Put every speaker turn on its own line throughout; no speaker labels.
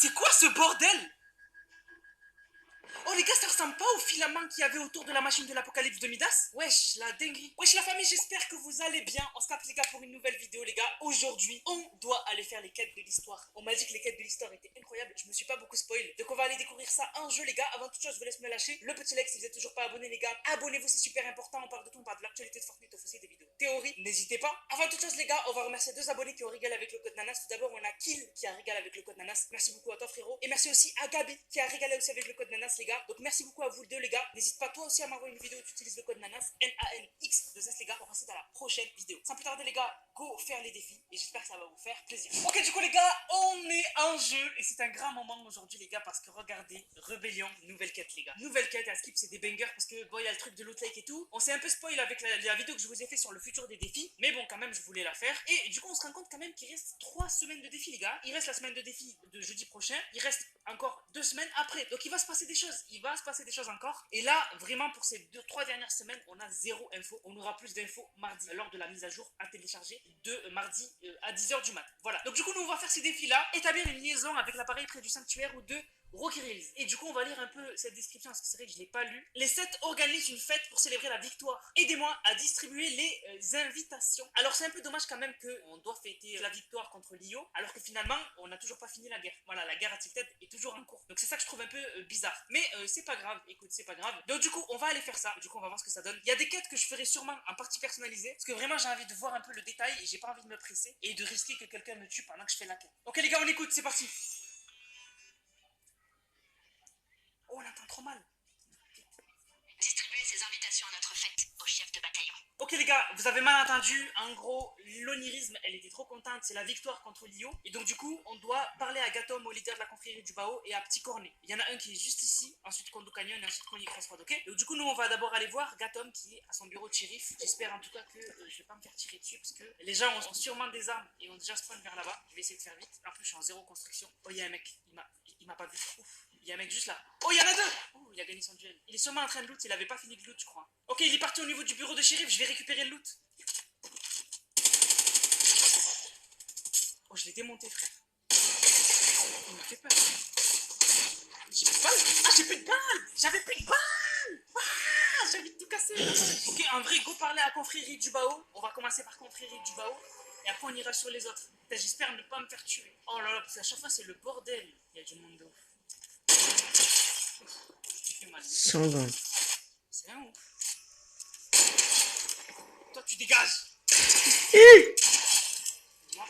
C'est quoi ce bordel? Oh les gars, ça ressemble pas au filament qu'il y avait autour de la machine de l'apocalypse de Midas? Wesh, la dinguerie. Wesh la famille, j'espère que vous allez bien. On se capte les gars pour une nouvelle vidéo les gars. Aujourd'hui, on doit aller faire les quêtes de l'histoire. On m'a dit que les quêtes de l'histoire étaient incroyables. Je me suis pas beaucoup spoil. Donc on va aller découvrir ça en jeu les gars. Avant toute chose, je vous laisse me lâcher le petit like si vous êtes toujours pas abonné les gars. Abonnez-vous, c'est super important. On parle de tout, on parle de l'actualité de Fortnite, aussi des vidéos théorie. N'hésitez pas. Avant toute chose les gars, on va remercier deux abonnés qui ont régalé avec le code Nanas. Tout d'abord, on a Kill qui a régalé avec le code Nanas. Merci beaucoup à toi frérot. Et merci aussi à Gabi qui a régalé aussi avec le code Nanas les gars. Donc merci beaucoup à vous deux les gars. N'hésite pas toi aussi à m'envoyer une vidéo où tu utilises le code Nanas, N-A-N-X-2-S les gars, pour passer dans la prochaine vidéo. Sans plus tarder les gars, go faire les défis et j'espère que ça va vous faire plaisir. Ok du coup les gars, on est en jeu et c'est un grand moment aujourd'hui les gars parce que regardez, Rébellion, nouvelle quête les gars. Nouvelle quête à skip, c'est des bangers parce que bon il y a le truc de loot lake et tout. On s'est un peu spoil avec la vidéo que je vous ai fait sur le futur des défis, mais bon quand même je voulais la faire. Et du coup on se rend compte quand même qu'il reste 3 semaines de défis les gars. Il reste la semaine de défis de jeudi prochain, il reste encore 2 semaines après. Donc il va se passer des choses, encore. Et là, vraiment, pour ces 2-3 dernières semaines, on a zéro info. On aura plus d'infos mardi lors de la mise à jour à télécharger de mardi à 10h du mat. Voilà. Donc du coup, nous, on va faire ces défis-là. Établir une liaison avec l'appareil près du sanctuaire ou de Rocky Hills. Et du coup, on va lire un peu cette description parce que c'est vrai que je ne l'ai pas lu. Les 7 organisent une fête pour célébrer la victoire. Aidez-moi à distribuer les invitations. Alors, c'est un peu dommage quand même qu'on doit fêter la victoire contre l'IO, alors que finalement, on n'a toujours pas fini la guerre. Voilà, la guerre à Tilted est toujours en cours. Donc, c'est ça que je trouve un peu bizarre. Mais c'est pas grave, écoute, c'est pas grave. Donc, du coup, on va aller faire ça. Du coup, on va voir ce que ça donne. Il y a des quêtes que je ferai sûrement en partie personnalisée, parce que vraiment, j'ai envie de voir un peu le détail et j'ai pas envie de me presser et de risquer que quelqu'un me tue pendant que je fais la quête. Ok, les gars, on écoute, c'est parti. Oh, on entend trop mal.
Distribuez ces invitations à notre fête, au chef de bataillon.
Ok les gars, vous avez mal entendu, en gros, l'onirisme, elle était trop contente, c'est la victoire contre l'IO. Et donc du coup, on doit parler à Gatom, au leader de la confrérie du Bao, et à Petit Cornet. Il y en a un qui est juste ici, ensuite Kondo Canyon, et ensuite Coney Crossroad, ok? Donc du coup, nous, on va d'abord aller voir Gatom, qui est à son bureau de shérif. J'espère en tout cas que je vais pas me faire tirer dessus, parce que les gens ont sûrement des armes, et ont déjà spawn vers là-bas. Je vais essayer de faire vite. En plus, je suis en zéro construction. Oh, il y a un mec, il m'a pas vu. Ouf. Il y a un mec juste là. Oh, il y en a deux. Oh, il a gagné son duel. Il est sûrement en train de loot, il avait pas fini de loot, je crois. Ok, il est parti au niveau du bureau de shérif, je vais récupérer le loot. Oh, je l'ai démonté, frère. Il m'a fait peur. J'ai plus de balles. Ah, j'ai plus de balles. J'avais plus de balles. Ah, j'ai envie de tout casser. Ok, en vrai, go parler à la confrérie du Bao. On va commencer par confrérie du Bao. Et après, on ira sur les autres. J'espère ne pas me faire tuer. Oh là là, parce qu'à chaque fois, c'est le bordel. Il y a du monde de ouf. J'ai fait mal.
120.
C'est un ouf. Toi, tu dégages. Moi.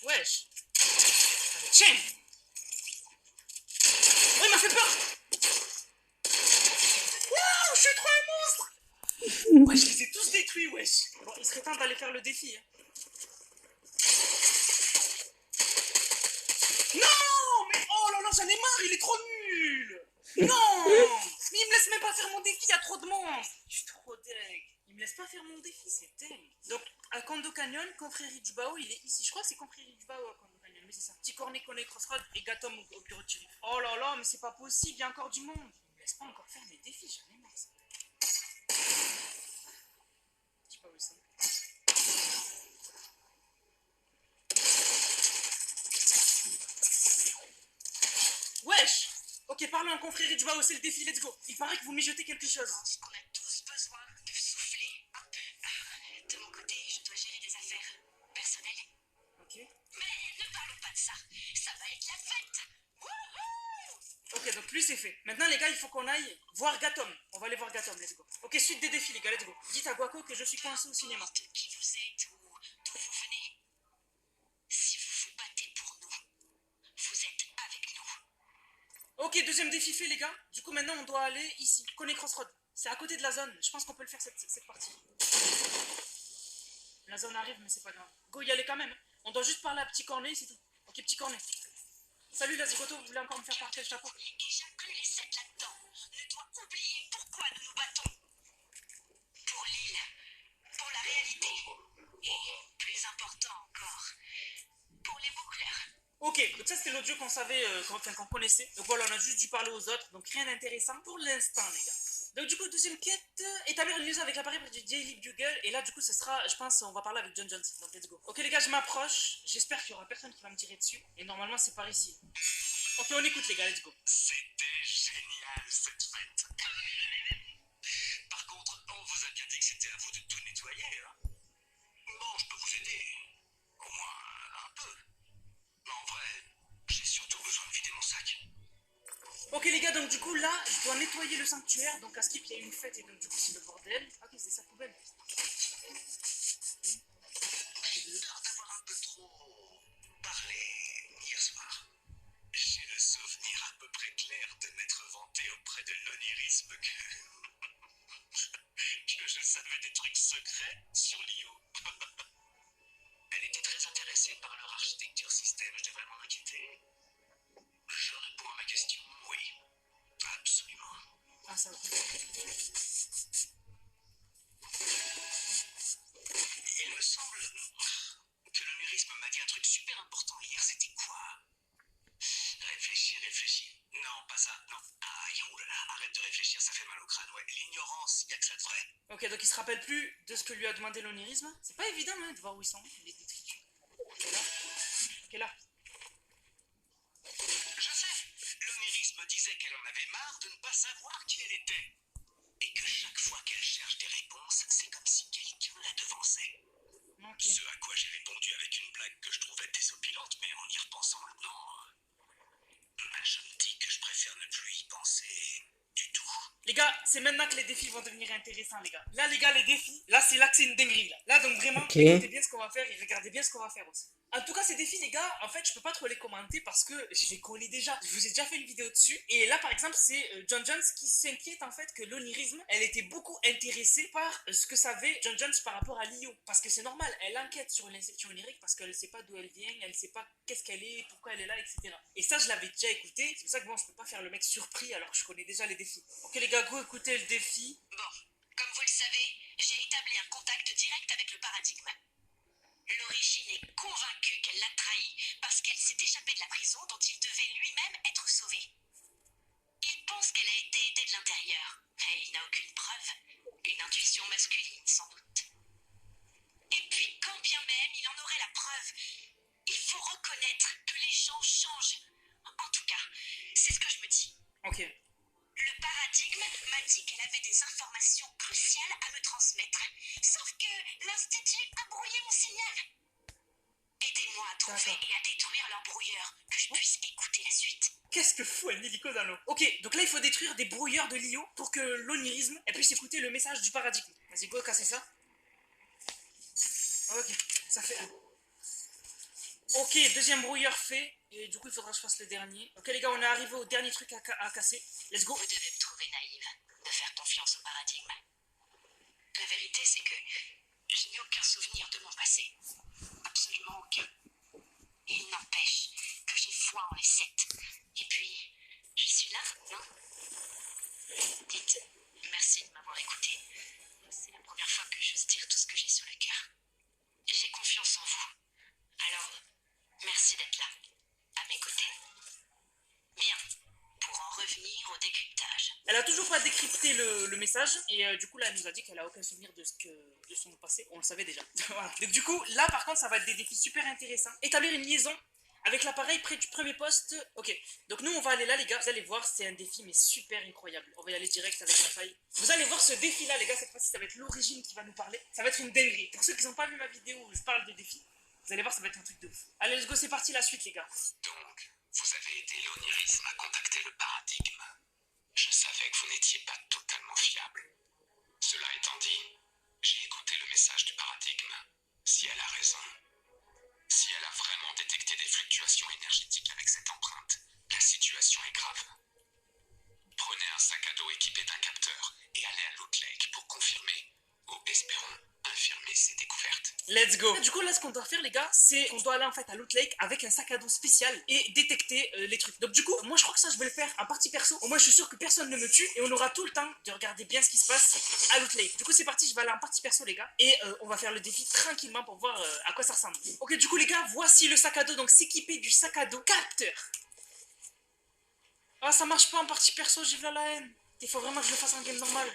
Wesh. Allez, tiens. Oh, il m'a fait peur. Waouh, je suis trop un monstre. Ouais, je les ai tous détruits, wesh. Bon, il serait temps d'aller faire le défi. Hein. Non, mais oh là là, j'en ai marre, il est trop nul. Non, mais il me laisse même pas faire mon défi, il y a trop de monstres. Je suis trop deg. Il me laisse pas faire mon défi, c'est dingue. Donc, à Kondo Canyon, confrérie du Bao, il est ici. Je crois que c'est confrérie du Bao à Kondo Canyon, mais c'est ça. Petit Cornet, Coney Crossroad et Gatom au bureau de shérif. Oh là là, mais c'est pas possible, il y a encore du monde. Il me laisse pas encore faire mes défis, j'en ai marre. Ça. Je sais pas où ils sont. Wesh. Ok, parlons en confrérie du Bao, c'est le défi, let's go. Il paraît que vous mijotez quelque chose.
Je pense qu'on a tous besoin de souffler un peu. De mon côté, je dois gérer des affaires personnelles.
Ok.
Mais ne parlons pas de ça. Ça va être la fête. Wouhou!
Ok, donc lui c'est fait. Maintenant les gars, il faut qu'on aille voir Gatom. On va aller voir Gatom, let's go. Ok, suite des défis les gars, let's go. Dites à Guaco que je suis coincé au cinéma.
De qui vous êtes ou d'où vous venez. Si vous vous battez pour nous, vous êtes avec nous.
Ok, deuxième défi fait les gars. Du coup maintenant on doit aller ici, Coney Crossroad. C'est à côté de la zone, je pense qu'on peut le faire cette partie. La zone arrive mais c'est pas grave. Go y aller quand même. On doit juste parler à Petit Cornet, c'est tout. Ok, Petit Cornet. Salut la Zigoto, vous voulez encore me faire porter le chapeau?
Et j'inclus les 7 là-dedans. Ne doit oublier pourquoi nous nous battons. Pour l'île, pour la réalité. Et plus important encore, pour les boucleurs.
Ok, donc ça c'était l'audio qu'on savait, qu'on connaissait. Donc voilà, on a juste dû parler aux autres, donc rien d'intéressant pour l'instant les gars. Donc du coup, deuxième quête, établir une liaison avec l'appareil du Daily Bugle. Et là, du coup, ce sera, je pense, on va parler avec John Jones. Donc let's go. Ok les gars, je m'approche. J'espère qu'il y aura personne qui va me tirer dessus. Et normalement, c'est par ici. Ok, on écoute les gars, let's go.
C'était génial cette fête. Par contre, on vous a bien dit que c'était à vous de tout nettoyer, hein. Bon, je peux vous aider. Au moins un peu. Mais en vrai, j'ai surtout besoin de vider mon sac.
Ok les gars, donc du coup là, je dois nettoyer le sanctuaire. Donc à Skip, il y a eu une fête et donc du coup c'est le bordel. Ah ok, c'est sa poubelle.
J'ai peur d'avoir un peu trop parlé hier soir. J'ai le souvenir à peu près clair de m'être vanté auprès de l'onirisme que je savais des trucs secrets sur l'IO. Elle était très intéressée par leur architecture système. Je devrais m'en inquiéter. Je réponds à ma question, oui. Absolument.
Ah ça va.
Il me semble que l'onirisme m'a dit un truc super important hier. C'était quoi? Réfléchis. Non, pas ça. Non. Aïe, oulala, arrête de réfléchir, ça fait mal au crâne. Ouais, l'ignorance, y a que ça de vrai.
Ok, donc il se rappelle plus de ce que lui a demandé l'onirisme. C'est pas évident hein, de voir où ils sont, les détritus. Ok là. Ok là.
Je sais, l'onirisme disait qu'elle en avait marre de ne pas savoir qui elle était. Et que chaque fois qu'elle cherche des réponses, c'est comme si quelqu'un la devançait.
Ok.
Ce à quoi j'ai répondu avec une blague que je trouvais désopilante, mais en y repensant maintenant, je me dis que je préfère ne plus y penser du tout.
Les gars, c'est maintenant que les défis vont devenir intéressants, les gars. Là, les gars, les défis, là, c'est une dinguerie, là. Là, donc vraiment, écoutez bien ce qu'on va faire et regardez bien ce qu'on va faire aussi. En tout cas, ces défis, les gars, en fait, je peux pas trop les commenter parce que je les connais déjà. Je vous ai déjà fait une vidéo dessus. Et là, par exemple, c'est John Jones qui s'inquiète, en fait, que l'onirisme, elle était beaucoup intéressée par ce que savait John Jones par rapport à l'IO. Parce que c'est normal, elle enquête sur l'inception onirique parce qu'elle sait pas d'où elle vient, elle sait pas qu'est-ce qu'elle est, pourquoi elle est là, etc. Et ça, je l'avais déjà écouté. C'est pour ça que bon, je peux pas faire le mec surpris alors que je connais déjà les défis. Ok, les gars, go, écoutez le défi.
Bon, comme vous le savez, j'ai établi un contact direct avec le paradigme. L'origine est convaincue qu'elle l'a trahi parce qu'elle s'est échappée de la prison dont il devait lui-même être sauvé. Il pense qu'elle a été aidée de l'intérieur, mais il n'a aucune preuve. Une intuition masculine, sans doute. Et puis, quand bien même il en aurait la preuve, il faut reconnaître que les gens changent. En tout cas, c'est ce que je me dis.
Ok.
Le paradigme m'a dit qu'elle avait des informations cruciales à me transmettre. Sauf que l'Institut a brouillé mon signal. Aidez-moi à trouver et à détruire leur brouilleur, que je puisse écouter la suite.
Qu'est-ce que fout un hélico dans l'eau? Ok, donc là il faut détruire des brouilleurs de l'IO pour que l'onirisme elle puisse écouter le message du paradigme. Vas-y, go, casser ça. Ok, ça fait un. Ok, deuxième brouilleur fait. Et du coup, il faudra que je fasse le dernier. Ok, les gars, on est arrivé au dernier truc à casser. Let's go.
Vous devez me trouver naïve de faire confiance au paradigme. La vérité, c'est que je n'ai aucun souvenir de mon passé. Absolument aucun. Il n'empêche que j'ai foi en les sept. Et puis, je suis là, non? Dites, merci de m'avoir écouté. C'est la première fois que j'ose dire tout ce que j'ai sur le cœur. J'ai confiance en vous. Alors, merci d'être là, à mes côtés. Bien, pour en revenir au décryptage.
Elle a toujours pas décrypté le message. Et du coup, là, elle nous a dit qu'elle a aucun souvenir de son passé. On le savait déjà. Voilà. Donc, du coup, là, par contre, ça va être des défis super intéressants. Établir une liaison avec l'appareil près du premier poste. Ok. Donc, nous, on va aller là, les gars. Vous allez voir, c'est un défi, mais super incroyable. On va y aller direct avec la faille. Vous allez voir ce défi-là, les gars. Cette fois-ci, ça va être l'origine qui va nous parler. Ça va être une dinguerie. Pour ceux qui n'ont pas vu ma vidéo où je parle de défis, vous allez voir, ça va être un truc de ouf. Allez, let's go, c'est parti, la suite, les gars.
Donc, vous avez aidé l'onirisme à contacter le paradigme. Je savais que vous n'étiez pas totalement fiable. Cela étant dit, j'ai écouté le message du paradigme. Si elle a raison, si elle a vraiment détecté des fluctuations énergétiques avec cette empreinte, la situation est grave. Prenez un sac à dos équipé d'un capteur et allez à Loot Lake pour confirmer, ou espérons, infirmer ces découvertes.
Let's go. Du coup, là, ce qu'on doit faire, les gars, c'est qu'on doit aller en fait à Loot Lake avec un sac à dos spécial et détecter les trucs. Donc, du coup, moi, je crois que ça, je vais le faire en partie perso. Au moins, je suis sûr que personne ne me tue et on aura tout le temps de regarder bien ce qui se passe à Loot Lake. Du coup, c'est parti, je vais aller en partie perso, les gars, et on va faire le défi tranquillement pour voir à quoi ça ressemble. Ok, du coup, les gars, voici le sac à dos. Donc, s'équiper du sac à dos capteur. Ah, ça marche pas en partie perso, j'ai vu la haine. Il faut vraiment que je le fasse en game normal.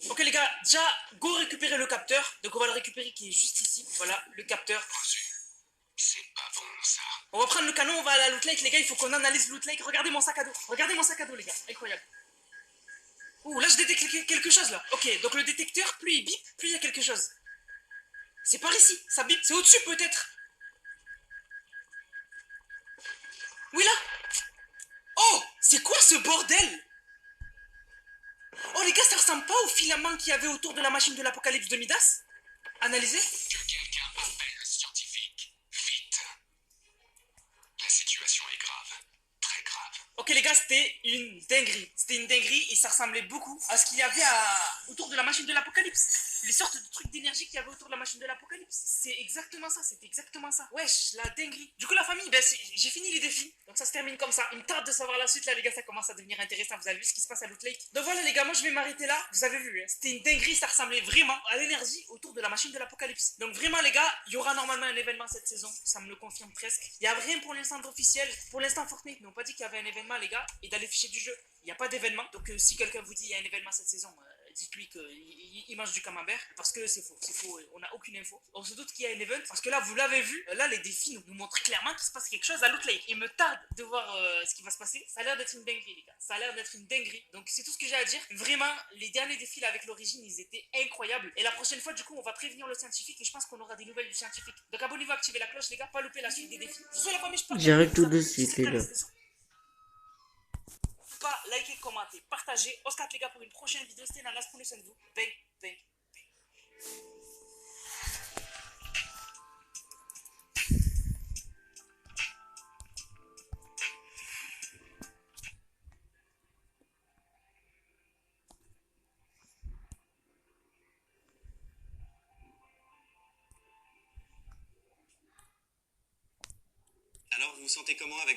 Ok les gars, déjà, go récupérer le capteur. Donc on va le récupérer qui est juste ici. Voilà, le capteur.
C'est pas bon ça.
On va prendre le canon, on va aller à Loot Lake. Les gars, il faut qu'on analyse Loot Lake. Regardez mon sac à dos. Regardez mon sac à dos les gars, incroyable. Ouh, là je détecte quelque chose là. Ok, donc le détecteur, plus il bip, plus il y a quelque chose. C'est par ici, ça bip. C'est au-dessus peut-être. Oui là. Oh, c'est quoi ce bordel? Oh les gars, ça ressemble pas au filament qu'il y avait autour de la machine de l'apocalypse de Midas? Analysez.
Que quelqu'un appelle le scientifique. Vite. La situation est grave. Très grave.
Ok les gars, c'était une dinguerie. C'était une dinguerie et ça ressemblait beaucoup à ce qu'il y avait autour de la machine de l'apocalypse. Les sortes de trucs d'énergie qu'il y avait autour de la machine de l'apocalypse. C'est exactement ça, c'était exactement ça. Wesh, la dinguerie. Du coup la famille, ben, j'ai fini les défis. Donc ça se termine comme ça. Il me tarde de savoir la suite là les gars, ça commence à devenir intéressant. Vous avez vu ce qui se passe à Loot Lake. Donc voilà les gars, moi je vais m'arrêter là. Vous avez vu, hein, c'était une dinguerie, ça ressemblait vraiment à l'énergie autour de la machine de l'apocalypse. Donc vraiment les gars, il y aura normalement un événement cette saison. Ça me le confirme presque. Il n'y a rien pour l'instant d'officiel. Pour l'instant Fortnite n'ont pas dit qu'il y avait un événement les gars. Et dans les fichiers du jeu, il n'y a pas d'événement. Donc si quelqu'un vous dit qu'il y a un événement cette saison, dites-lui qu'il mange du camembert. Parce que c'est faux, on n'a aucune info. On se doute qu'il y a un event. Parce que là, vous l'avez vu, là les défis nous montrent clairement qu'il se passe quelque chose à Loot Lake. Il me tarde de voir ce qui va se passer. Ça a l'air d'être une dinguerie les gars. Ça a l'air d'être une dinguerie. Donc c'est tout ce que j'ai à dire. Vraiment, les derniers défis là avec l'origine, ils étaient incroyables. Et la prochaine fois, du coup, on va prévenir le scientifique. Et je pense qu'on aura des nouvelles du scientifique. Donc abonnez-vous, activez la cloche les gars. Pas louper la suite des défis. Sur la famille, je parle.
J'arrive tout de suite, les gars.
Pas liker, commenter, partager. Oscar les gars pour une prochaine vidéo. C'était dans la spoon de vous. Bang, bang.
Alors vous vous sentez comment avec